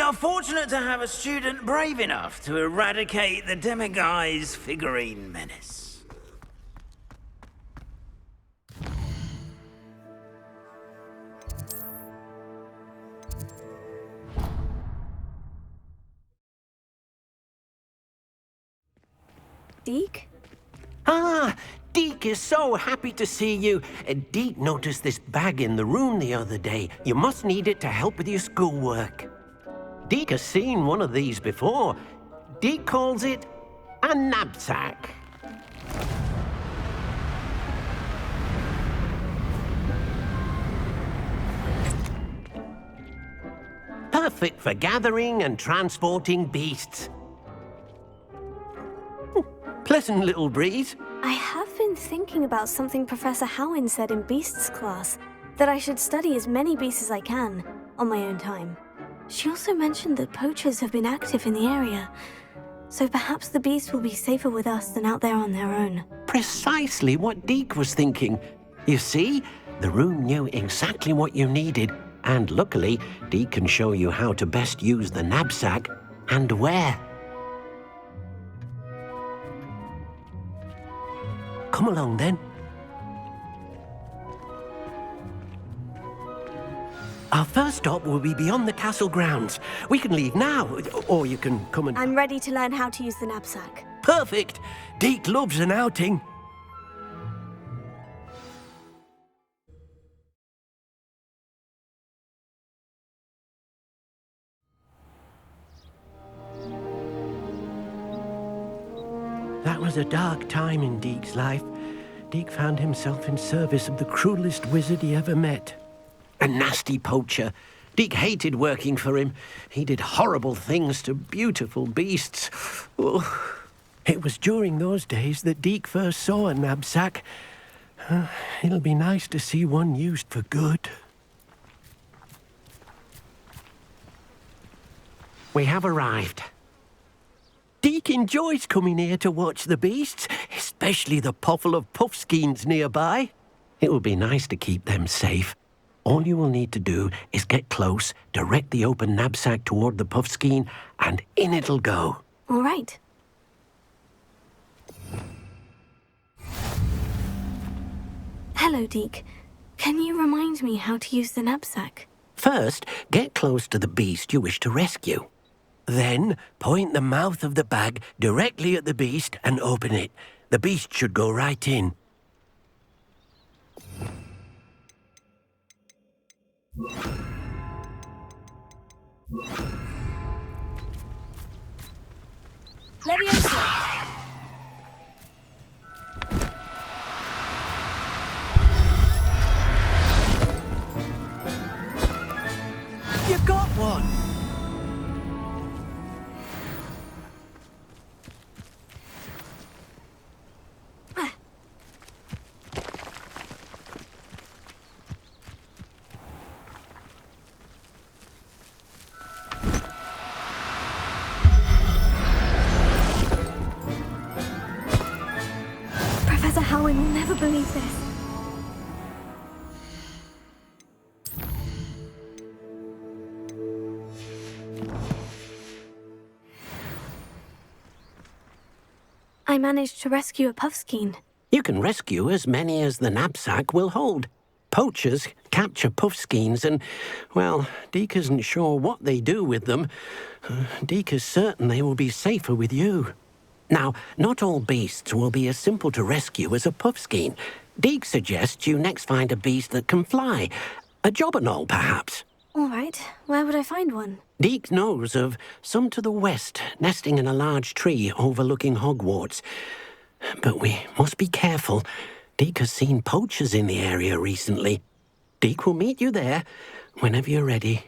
are fortunate to have a student brave enough to eradicate the Demiguise figurine menace. Deke? Ah, Deke is so happy to see you. Deke noticed this bag in the room the other day. You must need it to help with your schoolwork. Deke has seen one of these before. Deke calls it a knapsack. Perfect for gathering and transporting beasts. Pleasant little breeze. I have been thinking about something Professor Howin said in Beasts class, that I should study as many beasts as I can, on my own time. She also mentioned that poachers have been active in the area, so perhaps the beasts will be safer with us than out there on their own. Precisely what Deke was thinking. You see, the room knew exactly what you needed, and luckily, Deke can show you how to best use the knapsack and where. Come along, then. Our first stop will be beyond the castle grounds. We can leave now, or you can come and... I'm ready to learn how to use the knapsack. Perfect! Deke loves an outing. That was a dark time in Deke's life. Deke found himself in service of the cruelest wizard he ever met. A nasty poacher. Deke hated working for him. He did horrible things to beautiful beasts. Oh. It was during those days that Deke first saw a knapsack. It'll be nice to see one used for good. We have arrived. Deke enjoys coming here to watch the beasts, especially the potful of puffskeins nearby. It will be nice to keep them safe. All you will need to do is get close, direct the open knapsack toward the puffskein, and in it'll go. All right. Hello, Deke. Can you remind me how to use the knapsack? First, get close to the beast you wish to rescue. Then, point the mouth of the bag directly at the beast and open it. The beast should go right in. Leviosa! You got one! Professor Howin will never believe this. I managed to rescue a puffskein. You can rescue as many as the knapsack will hold. Poachers capture puffskeins and, well, Deke isn't sure what they do with them. Deke is certain they will be safer with you. Now, not all beasts will be as simple to rescue as a puffskein. Deke suggests you next find a beast that can fly. A jobberknoll, perhaps. All right. Where would I find one? Deke knows of some to the west, nesting in a large tree overlooking Hogwarts. But we must be careful. Deke has seen poachers in the area recently. Deke will meet you there whenever you're ready.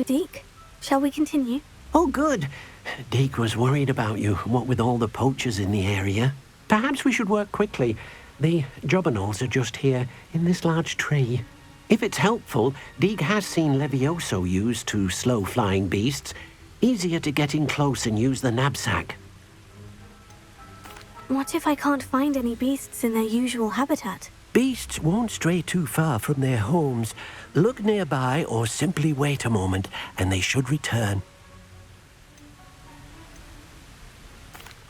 Deke, shall we continue? Oh, good. Deke was worried about you, what with all the poachers in the area. Perhaps we should work quickly. The jobberknolls are just here, in this large tree. If it's helpful, Deke has seen Levioso used to slow flying beasts. Easier to get in close and use the knapsack. What if I can't find any beasts in their usual habitat? Beasts won't stray too far from their homes. Look nearby or simply wait a moment, and they should return.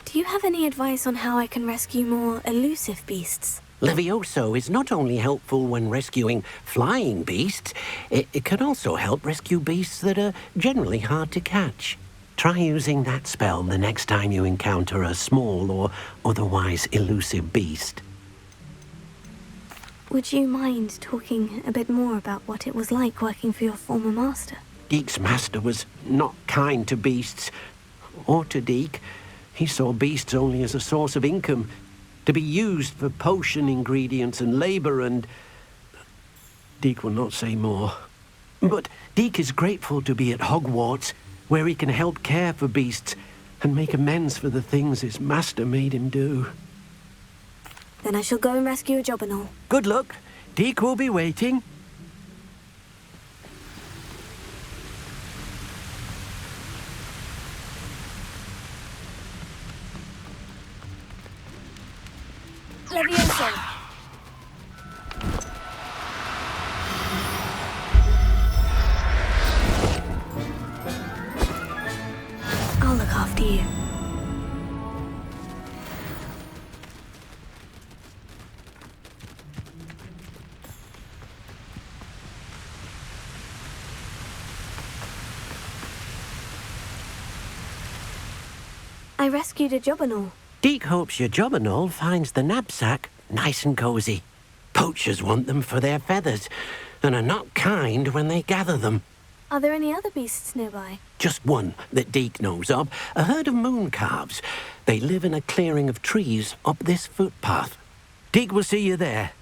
Do you have any advice on how I can rescue more elusive beasts? Levioso is not only helpful when rescuing flying beasts, it can also help rescue beasts that are generally hard to catch. Try using that spell the next time you encounter a small or otherwise elusive beast. Would you mind talking a bit more about what it was like working for your former master? Deke's master was not kind to beasts, or to Deke. He saw beasts only as a source of income, to be used for potion ingredients and labor, and Deke will not say more. But Deke is grateful to be at Hogwarts, where he can help care for beasts and make amends for the things his master made him do. Then I shall go and rescue a jobberknoll. Good luck. Deke will be waiting. Levioso! I'll look after you. I rescued a jobberknoll. Deke hopes your jobberknoll finds the knapsack nice and cozy. Poachers want them for their feathers, and are not kind when they gather them. Are there any other beasts nearby? Just one that Deke knows of, a herd of moon calves. They live in a clearing of trees up this footpath. Deke will see you there.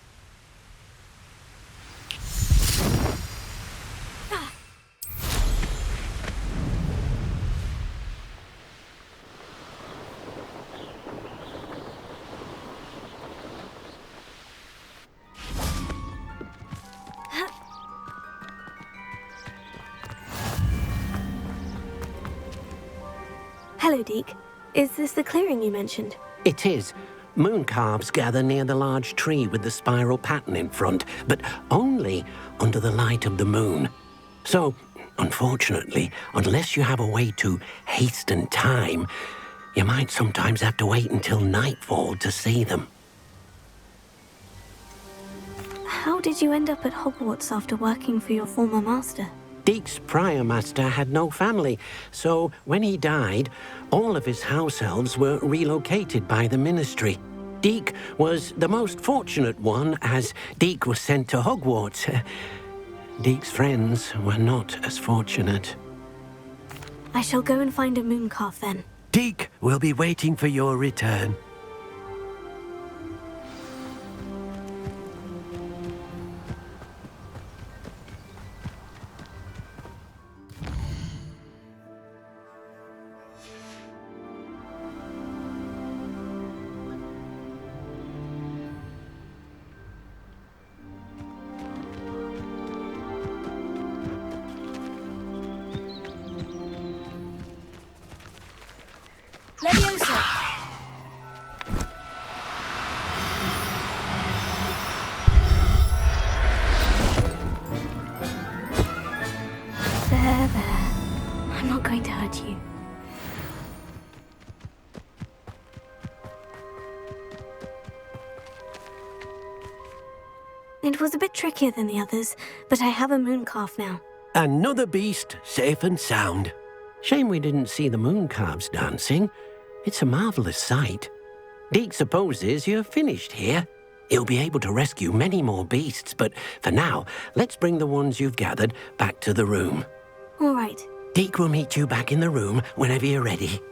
Hello, Deke. Is this the clearing you mentioned? It is. Moon calves gather near the large tree with the spiral pattern in front, but only under the light of the moon. So, unfortunately, unless you have a way to hasten time, you might sometimes have to wait until nightfall to see them. How did you end up at Hogwarts after working for your former master? Deke's prior master had no family, so when he died, all of his house elves were relocated by the ministry. Deke was the most fortunate one, as Deke was sent to Hogwarts. Deke's friends were not as fortunate. I shall go and find a mooncalf then. Deke will be waiting for your return. Leviosa! There. I'm not going to hurt you. It was a bit trickier than the others, but I have a mooncalf now. Another beast, safe and sound. Shame we didn't see the moon calves dancing. It's a marvelous sight. Deke supposes you're finished here. He'll be able to rescue many more beasts, but for now, let's bring the ones you've gathered back to the room. All right. Deke will meet you back in the room whenever you're ready.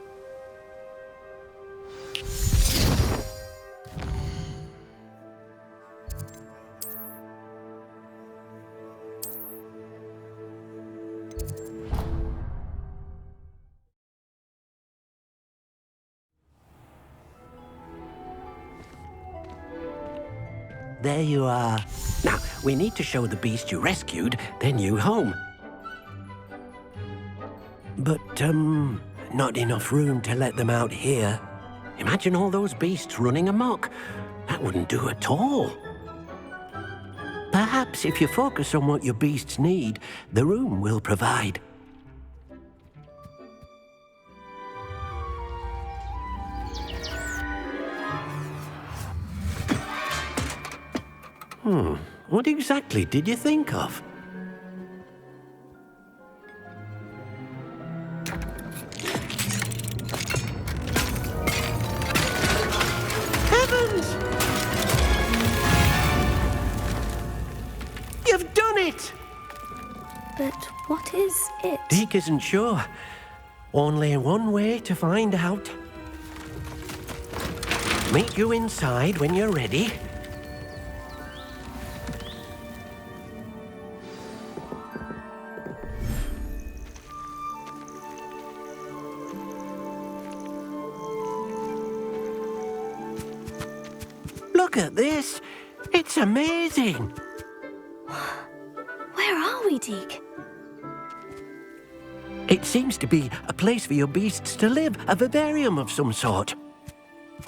there you are. Now, we need to show the beast you rescued their new home. But, not enough room to let them out here. Imagine all those beasts running amok. That wouldn't do at all. Perhaps if you focus on what your beasts need, the room will provide. What exactly did you think of? Heavens! You've done it! But what is it? Deke isn't sure. Only one way to find out. Meet you inside when you're ready. Look at this. It's amazing. Where are we, Deke? It seems to be a place for your beasts to live, a vivarium of some sort.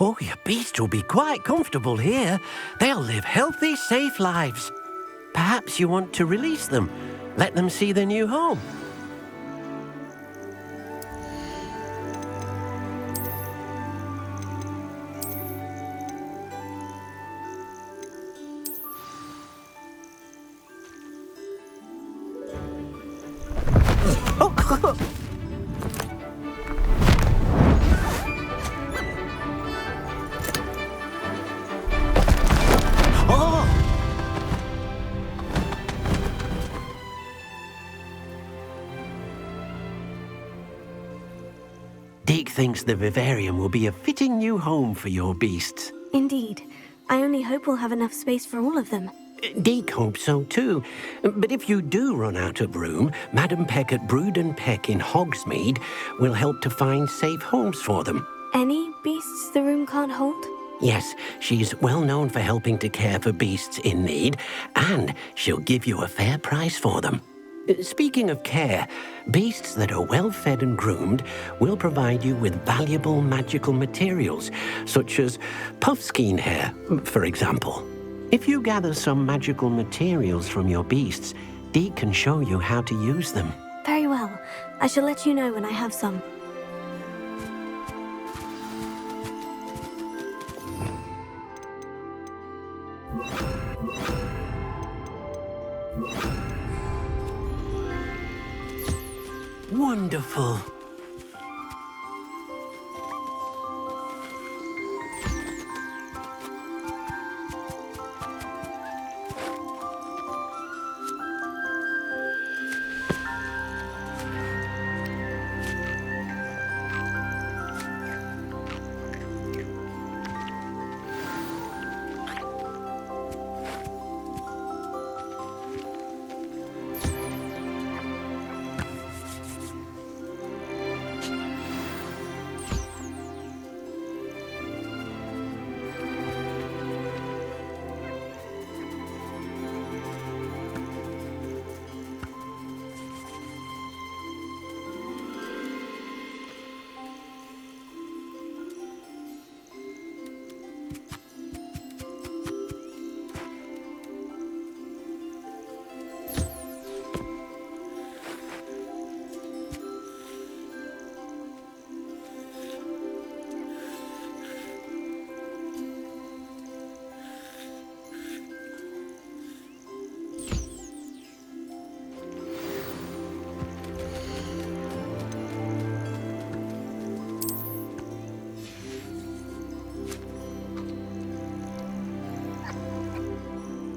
Oh, your beasts will be quite comfortable here. They'll live healthy, safe lives. Perhaps you want to release them, let them see their new home. Deke thinks the vivarium will be a fitting new home for your beasts. Indeed. I only hope we'll have enough space for all of them. Deke hopes so too. But if you do run out of room, Madam Peck at Brood and Peck in Hogsmeade will help to find safe homes for them. Any beasts the room can't hold? Yes, she's well known for helping to care for beasts in need, and she'll give you a fair price for them. Speaking of care, beasts that are well fed and groomed will provide you with valuable magical materials, such as puffskein hair, for example. If you gather some magical materials from your beasts, Deke can show you how to use them. Very well. I shall let you know when I have some. Wonderful.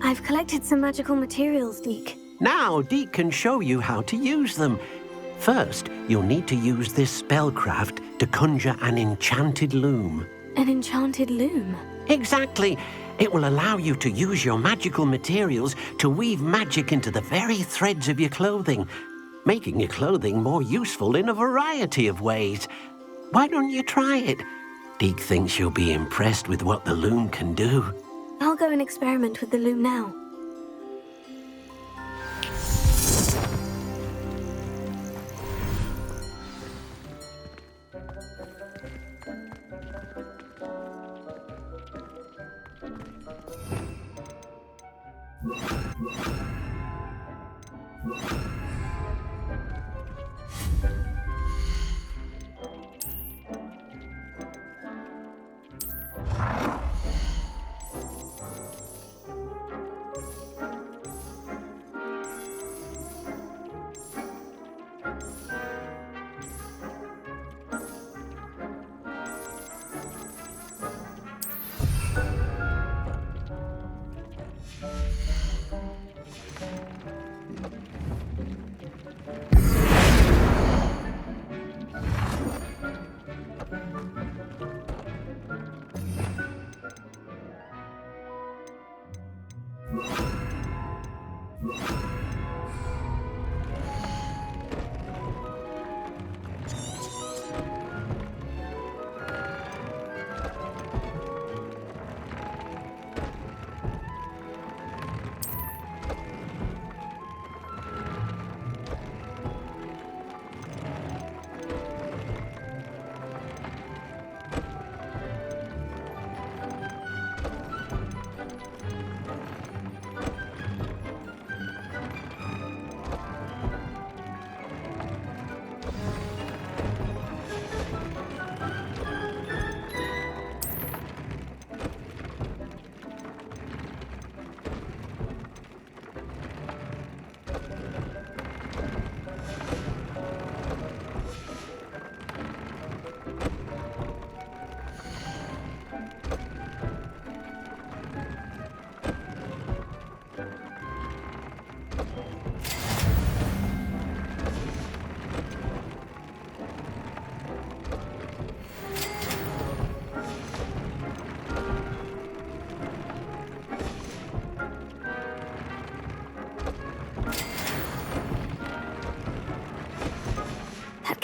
I've collected some magical materials, Deke. Now Deke can show you how to use them. First, you'll need to use this spellcraft to conjure an enchanted loom. An enchanted loom? Exactly. It will allow you to use your magical materials to weave magic into the very threads of your clothing, making your clothing more useful in a variety of ways. Why don't you try it? Deke thinks you'll be impressed with what the loom can do. I'll go and experiment with the loom now.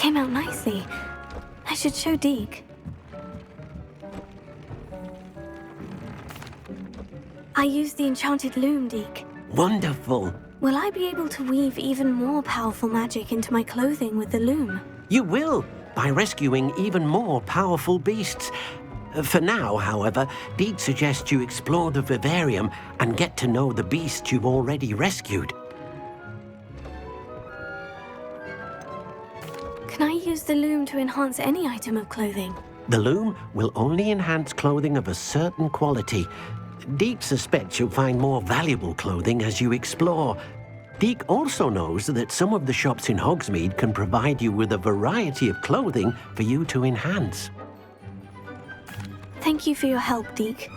Came out nicely. I should show Deke. I used the enchanted loom, Deke. Wonderful. Will I be able to weave even more powerful magic into my clothing with the loom? You will, by rescuing even more powerful beasts. For now, however, Deke suggests you explore the vivarium and get to know the beasts you've already rescued. Can I use the loom to enhance any item of clothing? The loom will only enhance clothing of a certain quality. Deke suspects you'll find more valuable clothing as you explore. Deke also knows that some of the shops in Hogsmeade can provide you with a variety of clothing for you to enhance. Thank you for your help, Deke.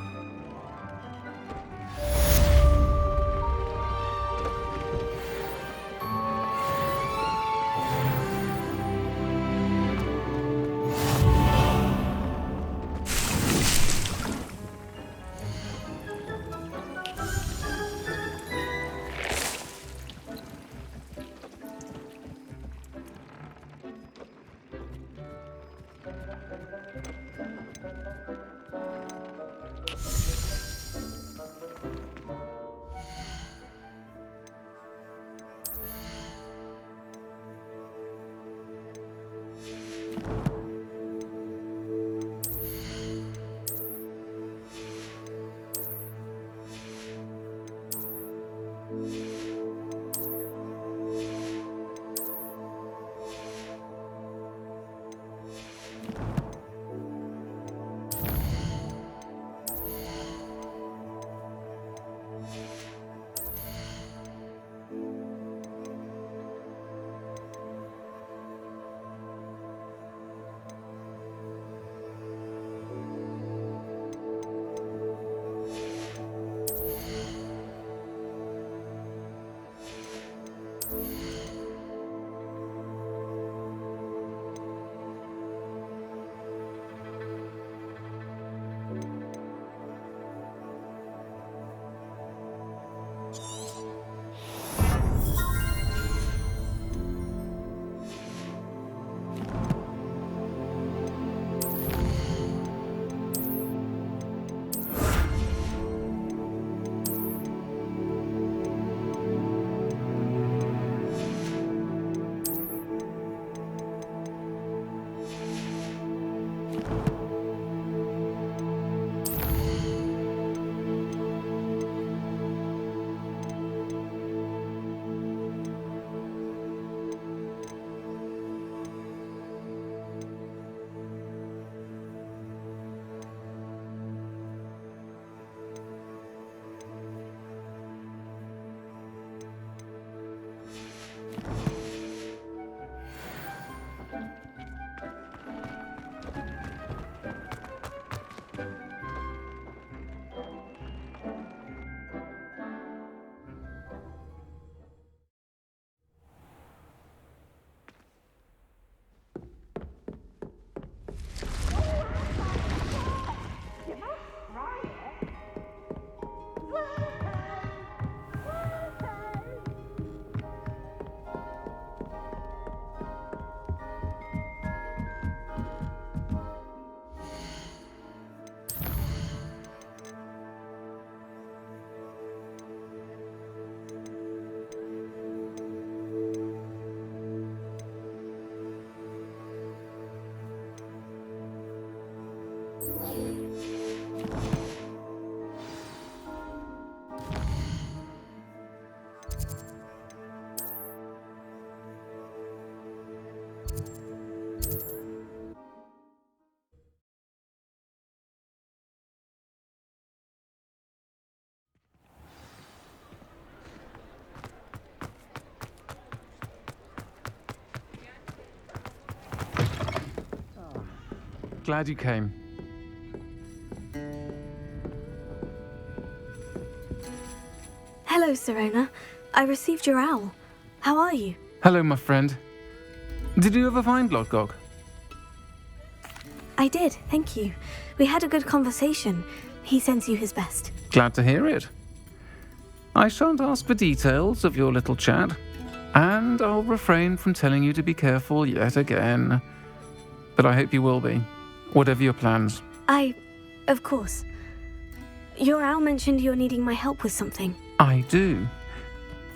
Glad you came. Hello, Serona. I received your owl. How are you? Hello, my friend. Did you ever find Lodgok? I did, thank you. We had a good conversation. He sends you his best. Glad to hear it. I shan't ask for details of your little chat, and I'll refrain from telling you to be careful yet again. But I hope you will be, whatever your plans. Of course. Your owl mentioned you're needing my help with something. I do.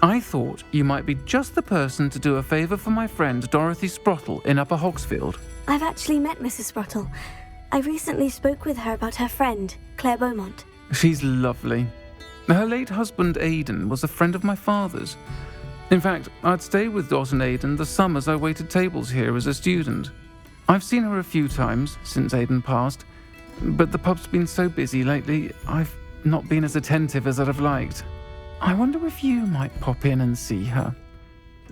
I thought you might be just the person to do a favour for my friend Dorothy Sprottle in Upper Hogsfield. I've actually met Mrs. Sprottle. I recently spoke with her about her friend, Claire Beaumont. She's lovely. Her late husband Aidan was a friend of my father's. In fact, I'd stay with Dot and Aidan the summers I waited tables here as a student. I've seen her a few times since Aidan passed, but the pub's been so busy lately, I've not been as attentive as I'd have liked. I wonder if you might pop in and see her.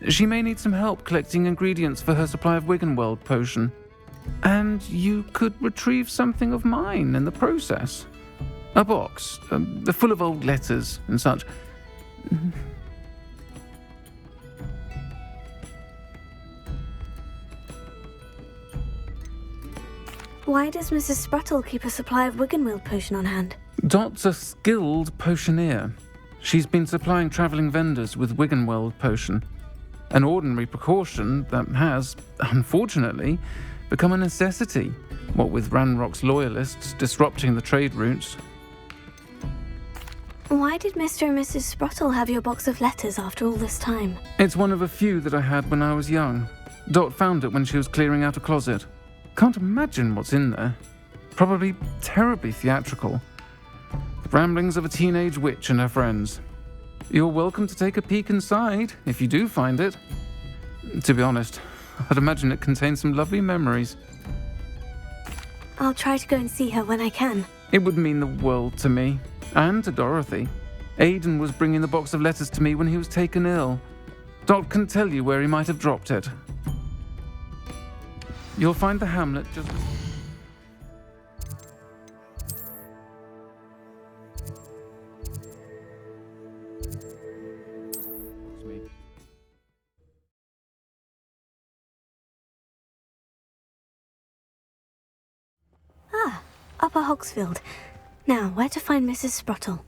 She may need some help collecting ingredients for her supply of Wiggenweld potion. And you could retrieve something of mine in the process. A box, full of old letters and such. Why does Mrs. Sprottle keep a supply of Wiggenweld potion on hand? Dot's a skilled potioneer. She's been supplying travelling vendors with Wiggenweld potion. An ordinary precaution that has, unfortunately, become a necessity, what with Ranrock's loyalists disrupting the trade routes. Why did Mr. and Mrs. Sprottle have your box of letters after all this time? It's one of a few that I had when I was young. Dot found it when she was clearing out a closet. Can't imagine what's in there. Probably terribly theatrical. The ramblings of a teenage witch and her friends. You're welcome to take a peek inside, if you do find it. To be honest, I'd imagine it contains some lovely memories. I'll try to go and see her when I can. It would mean the world to me, and to Dorothy. Aidan was bringing the box of letters to me when he was taken ill. Dot can tell you where he might have dropped it. You'll find the hamlet just... Upper Hogsfield. Now, where to find Mrs. Sprottle?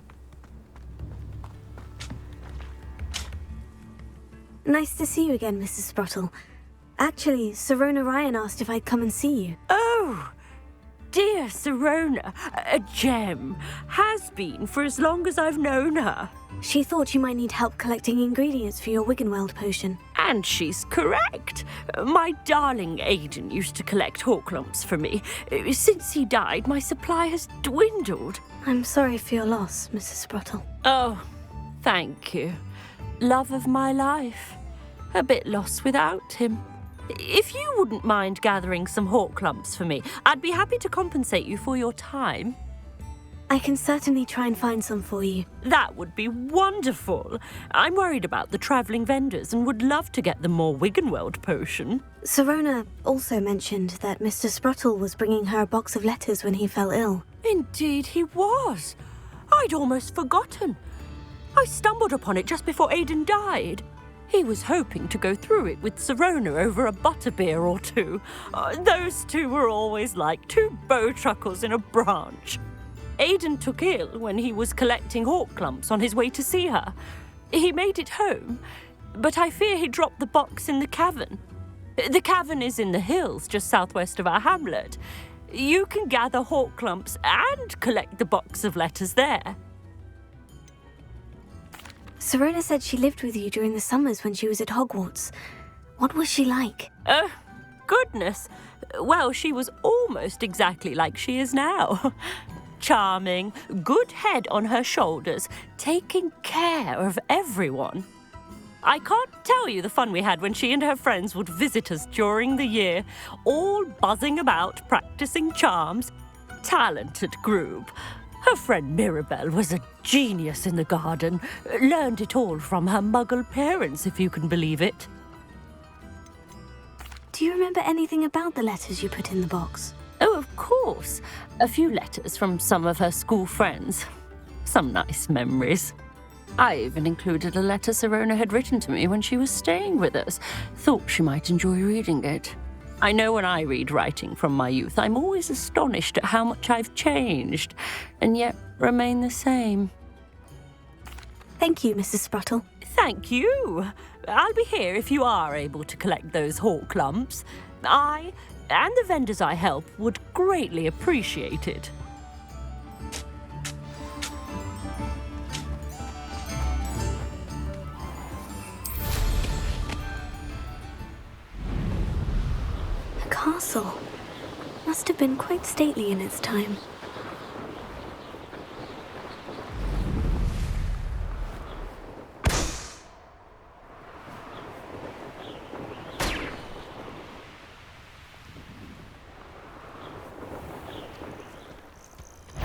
Nice to see you again, Mrs. Sprottle. Actually, Serona Ryan asked if I'd come and see you. Oh, dear Serona, a gem. Has been for as long as I've known her. She thought you might need help collecting ingredients for your Wiggenweld potion. And she's correct. My darling Aidan used to collect Horklumps for me. Since he died, my supply has dwindled. I'm sorry for your loss, Mrs. Sprottle. Oh, thank you. Love of my life. A bit lost without him. If you wouldn't mind gathering some Horklumps for me, I'd be happy to compensate you for your time. I can certainly try and find some for you. That would be wonderful. I'm worried about the travelling vendors and would love to get them more Wiggenweld potion. Serona also mentioned that Mr. Sprottle was bringing her a box of letters when he fell ill. Indeed he was. I'd almost forgotten. I stumbled upon it just before Aidan died. He was hoping to go through it with Serona over a butterbeer or two. Those two were always like two bowtruckles in a branch. Aidan took ill when he was collecting Horklumps on his way to see her. He made it home, but I fear he dropped the box in the cavern. The cavern is in the hills just southwest of our hamlet. You can gather Horklumps and collect the box of letters there. Serona said she lived with you during the summers when she was at Hogwarts. What was she like? goodness. Well, she was almost exactly like she is now. Charming, good head on her shoulders, taking care of everyone. I can't tell you the fun we had when she and her friends would visit us during the year, all buzzing about, practicing charms. Talented group. Her friend Mirabelle was a genius in the garden. Learned it all from her muggle parents, if you can believe it. Do you remember anything about the letters you put in the box? Oh, of course. A few letters from some of her school friends. Some nice memories. I even included a letter Sirona had written to me when she was staying with us. Thought she might enjoy reading it. I know when I read writing from my youth, I'm always astonished at how much I've changed, and yet remain the same. Thank you, Mrs. Spruttle. Thank you. I'll be here if you are able to collect those hawk lumps. I and the vendors I help would greatly appreciate it. A castle. Must have been quite stately in its time.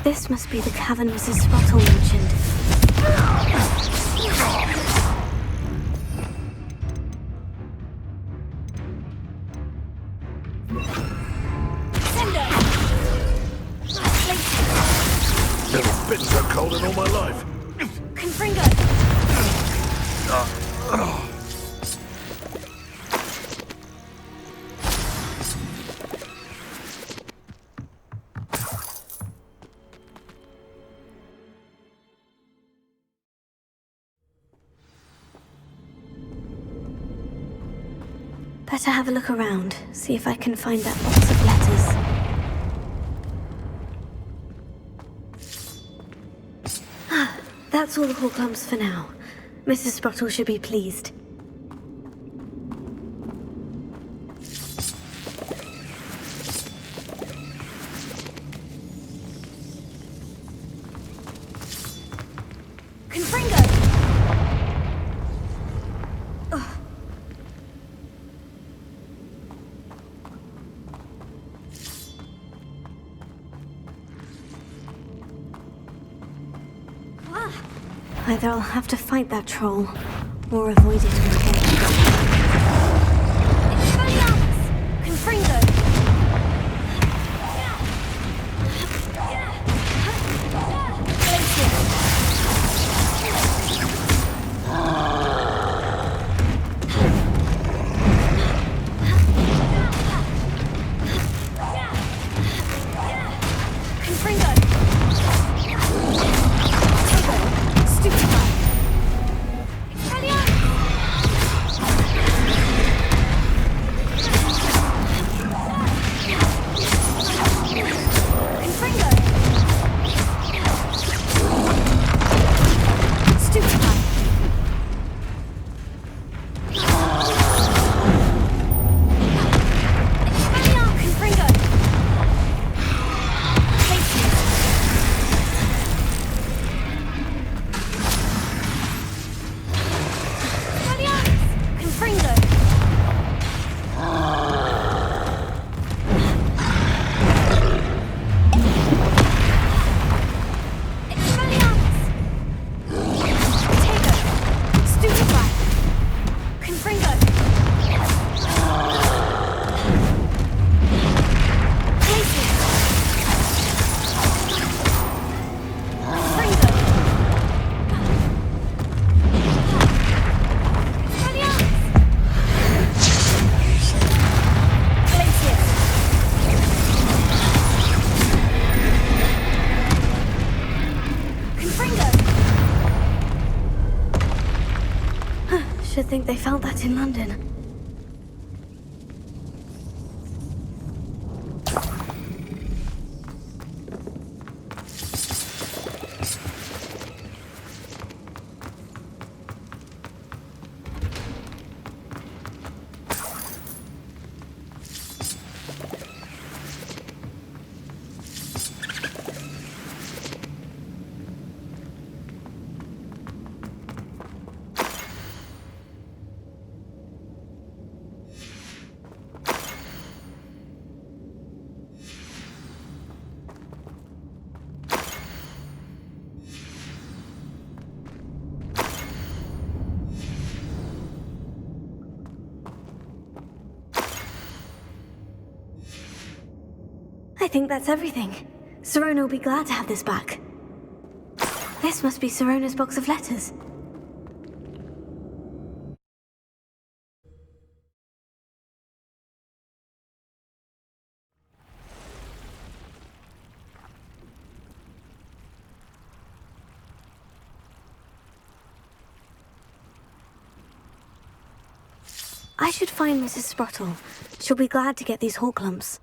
This must be the cavern Mrs. Spruttle mentioned. Never been so cold in all my life. Confringo! Better have a look around, see if I can find that box of letters. That's all the hall clumps for now. Mrs. Spruttle should be pleased. Confringo! Either I'll have to fight that troll, or avoid it altogether. Confringo! Should think they felt that in London. I think that's everything. Sirona will be glad to have this back. This must be Sirona's box of letters. I should find Mrs. Sprottle. She'll be glad to get these hawk lumps.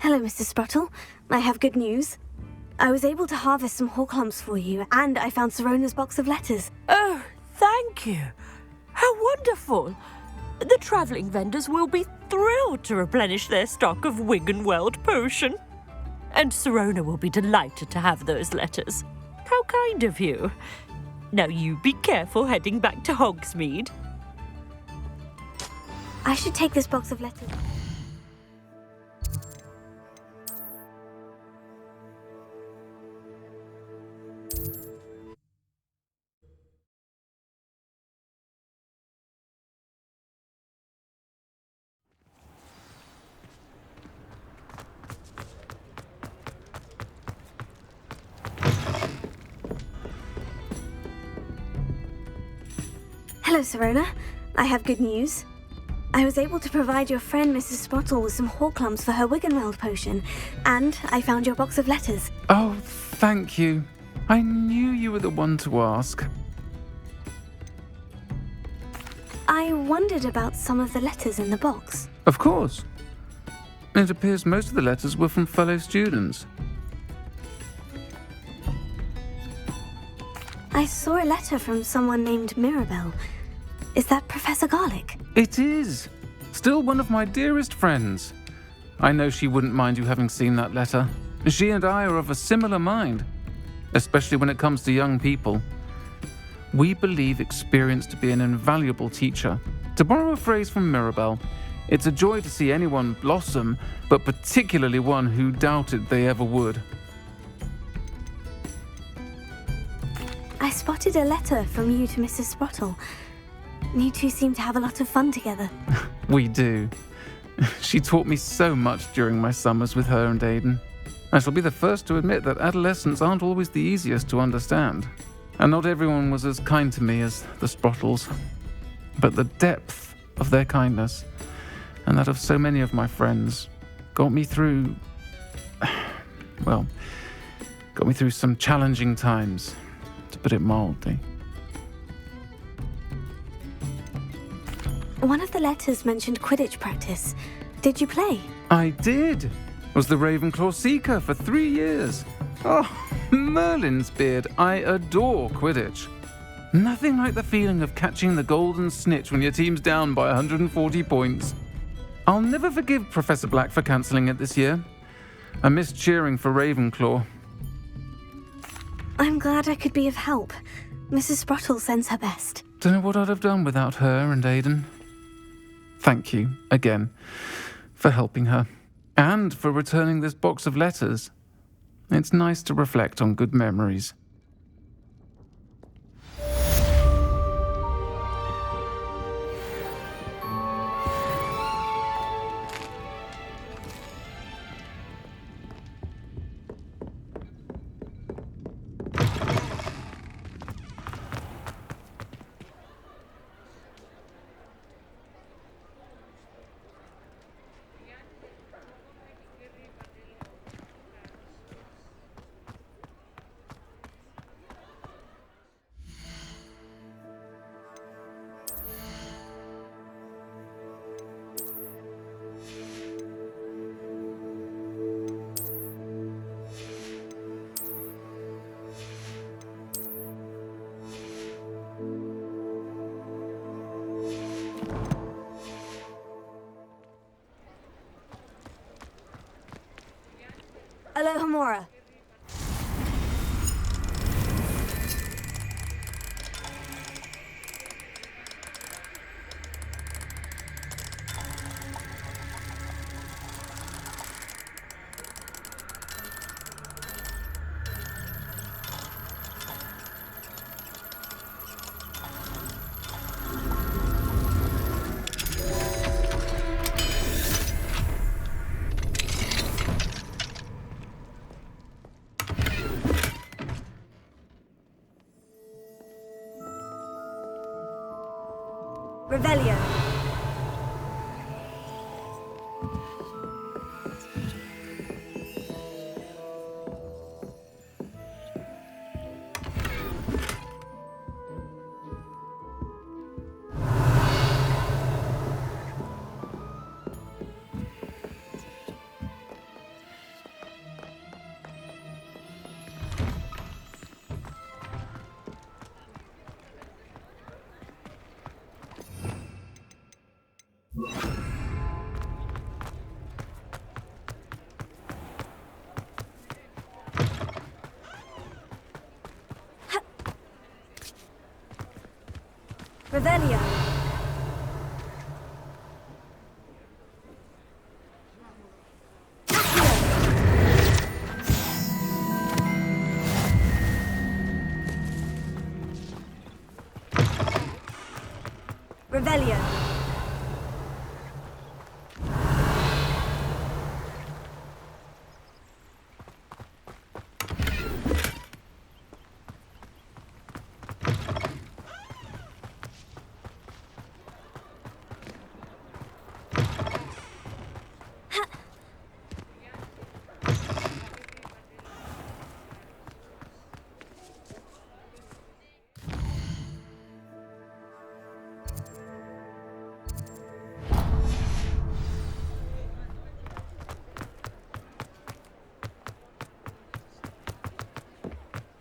Hello, Mrs. Sprottle. I have good news. I was able to harvest some hawk lumps for you, and I found Sirona's box of letters. Oh, thank you. How wonderful. The travelling vendors will be thrilled to replenish their stock of Wiggenweld potion. And Sirona will be delighted to have those letters. How kind of you. Now you be careful heading back to Hogsmeade. I should take this box of letters. Hello, Sirona. I have good news. I was able to provide your friend Mrs. Sprottle with some hawk lumps for her Wiggenweld potion, and I found your box of letters. Oh, thank you. I knew you were the one to ask. I wondered about some of the letters in the box. Of course. It appears most of the letters were from fellow students. I saw a letter from someone named Mirabelle. Is that Professor Garlick? It is. Still one of my dearest friends. I know she wouldn't mind you having seen that letter. She and I are of a similar mind, especially when it comes to young people. We believe experience to be an invaluable teacher. To borrow a phrase from Mirabelle, it's a joy to see anyone blossom, but particularly one who doubted they ever would. I spotted a letter from you to Mrs. Sprottle. You two seem to have a lot of fun together. We do. She taught me so much during my summers with her and Aidan. I shall be the first to admit that adolescents aren't always the easiest to understand. And not everyone was as kind to me as the Sprottles. But the depth of their kindness, and that of so many of my friends, got me through some challenging times, to put it mildly. One of the letters mentioned Quidditch practice. Did you play? I did. Was the Ravenclaw Seeker for 3 years. Oh, Merlin's beard. I adore Quidditch. Nothing like the feeling of catching the golden snitch when your team's down by 140 points. I'll never forgive Professor Black for cancelling it this year. I missed cheering for Ravenclaw. I'm glad I could be of help. Mrs. Sprottle sends her best. Don't know what I'd have done without her and Aidan. Thank you, again, for helping her. And for returning this box of letters. It's nice to reflect on good memories. Revelio. Revelio. Revelio.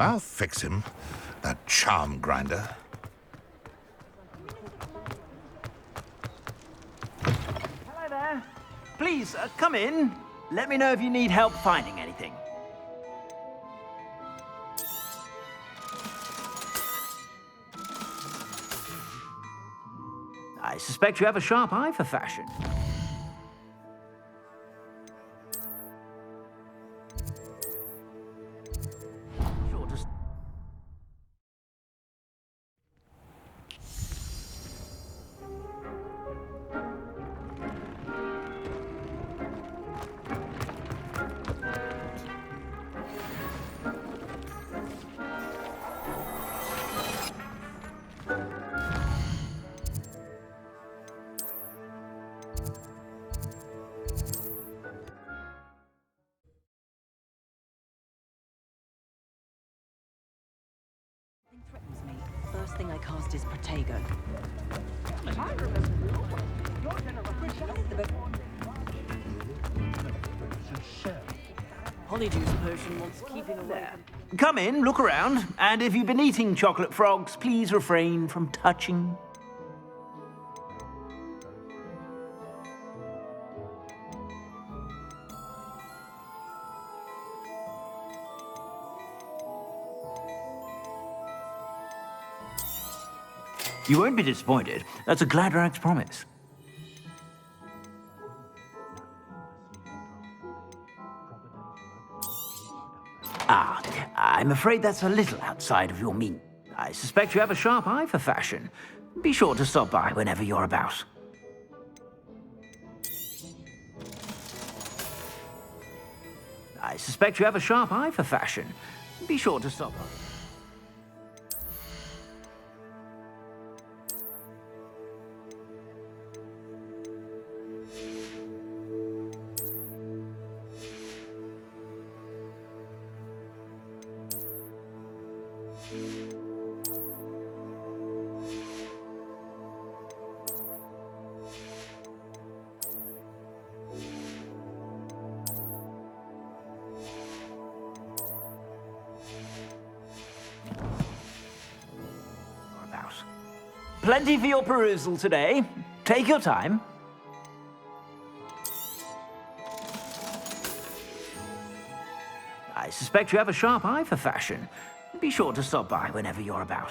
I'll fix him, that charm grinder. Hello there. Please, come in. Let me know if you need help finding anything. I suspect you have a sharp eye for fashion. Sure to... Threatens me. First thing I cast is Protego. Honeyjuice potion wants keeping away from... Come in, look around, and if you've been eating chocolate frogs, please refrain from touching. You won't be disappointed. That's a Gladrag's promise. Ah, I'm afraid that's a little outside of your mean. I suspect you have a sharp eye for fashion. Be sure to stop by whenever you're about. I suspect you have a sharp eye for fashion. Be sure to stop by. Plenty for your perusal today. Take your time. I suspect you have a sharp eye for fashion. Be sure to stop by whenever you're about.